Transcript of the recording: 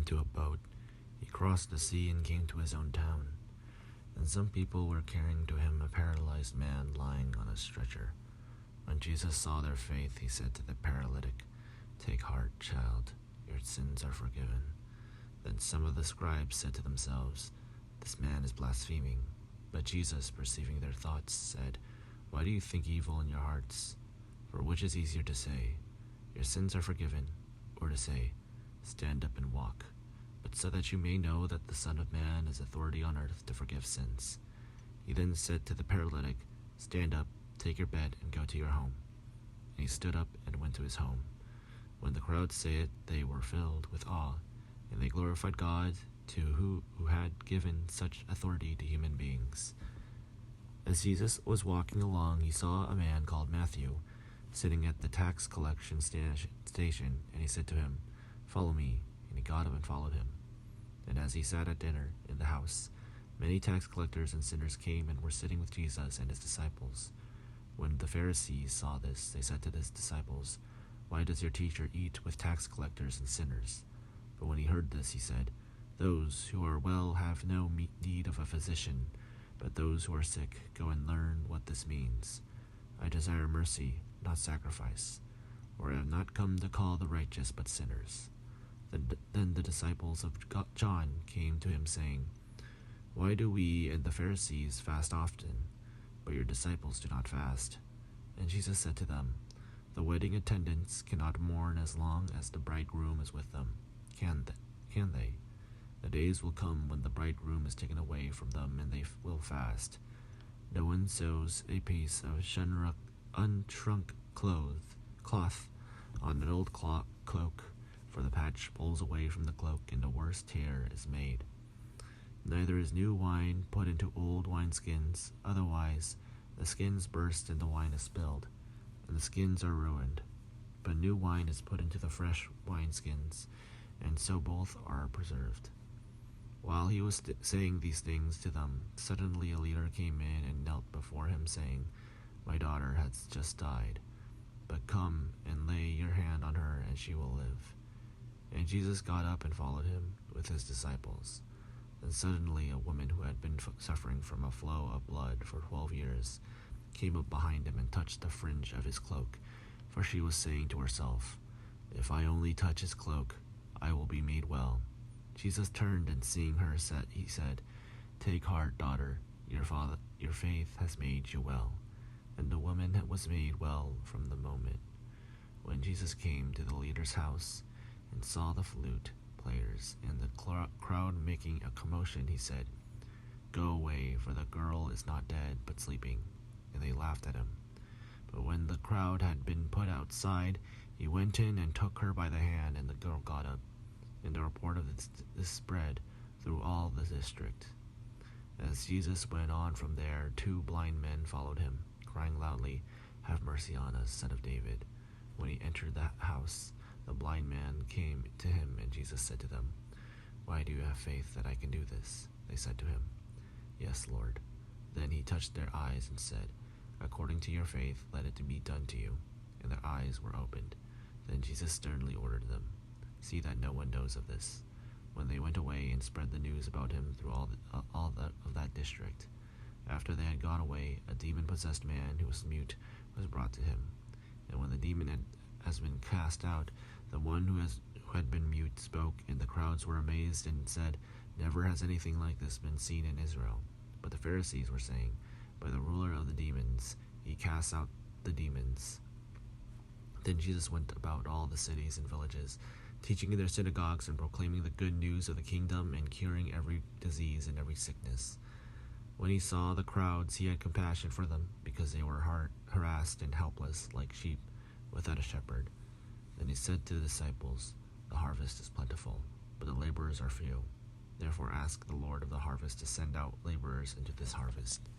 into a boat. He crossed the sea and came to his own town. And some people were carrying to him a paralyzed man lying on a stretcher. When Jesus saw their faith, he said to the paralytic, "Take heart, child, your sins are forgiven." Then some of the scribes said to themselves, "This man is blaspheming." But Jesus, perceiving their thoughts, said, "Why do you think evil in your hearts? For which is easier to say, 'Your sins are forgiven,' or to say, 'Stand up and walk'? But so that you may know that the Son of Man has authority on earth to forgive sins." He then said to the paralytic, "Stand up, take your bed, and go to your home." And he stood up and went to his home. When the crowd saw it, they were filled with awe, and they glorified God who had given such authority to human beings. As Jesus was walking along, he saw a man called Matthew sitting at the tax collection station, and he said to him, "Follow me." And he got up and followed him. And as he sat at dinner in the house, many tax collectors and sinners came and were sitting with Jesus and his disciples. When the Pharisees saw this, they said to his disciples, "Why does your teacher eat with tax collectors and sinners?" But when he heard this, he said, "Those who are well have no need of a physician, but those who are sick. Go and learn what this means. I desire mercy, not sacrifice, for I have not come to call the righteous but sinners." Then the disciples of John came to him, saying, "Why do we and the Pharisees fast often, but your disciples do not fast?" And Jesus said to them, "The wedding attendants cannot mourn as long as the bridegroom is with them, can they? The days will come when the bridegroom is taken away from them, and they will fast. No one sews a piece of unshrunk cloth on an old cloak, for the patch pulls away from the cloak, and a worse tear is made. Neither is new wine put into old wineskins, otherwise the skins burst and the wine is spilled, and the skins are ruined. But new wine is put into the fresh wineskins, and so both are preserved." While he was saying these things to them, suddenly a leader came in and knelt before him, saying, "My daughter has just died, but come and lay your hand on her, and she will live." And Jesus got up and followed him with his disciples. Then suddenly a woman who had been suffering from a flow of blood for 12 years came up behind him and touched the fringe of his cloak, for she was saying to herself, "If I only touch his cloak, I will be made well." Jesus turned and seeing her, he said, "Take heart, daughter, your faith has made you well." And the woman was made well from the moment. When Jesus came to the leader's house and saw the flute players and the crowd making a commotion, he said, "Go away, for the girl is not dead, but sleeping." And they laughed at him. But when the crowd had been put outside, he went in and took her by the hand, and the girl got up. And the report of this spread through all the district. As Jesus went on from there, 2 blind men followed him, crying loudly, "Have mercy on us, Son of David." When he entered the house, the blind man came to him, and Jesus said to them, "Why do you have faith that I can do this?" They said to him, "Yes, Lord." Then he touched their eyes and said, "According to your faith, let it be done to you." And their eyes were opened. Then Jesus sternly ordered them, "See that no one knows of this." When they went away and spread the news about him through all of that district. After they had gone away, a demon-possessed man who was mute was brought to him. And when the demon has been cast out, the one who had been mute spoke, and the crowds were amazed and said, "Never has anything like this been seen in Israel." But the Pharisees were saying, "By the ruler of the demons, he casts out the demons." Then Jesus went about all the cities and villages, teaching in their synagogues and proclaiming the good news of the kingdom and curing every disease and every sickness. When he saw the crowds, he had compassion for them, because they were harassed and helpless like sheep without a shepherd. Then he said to the disciples, "The harvest is plentiful, but the laborers are few. Therefore ask the Lord of the harvest to send out laborers into this harvest."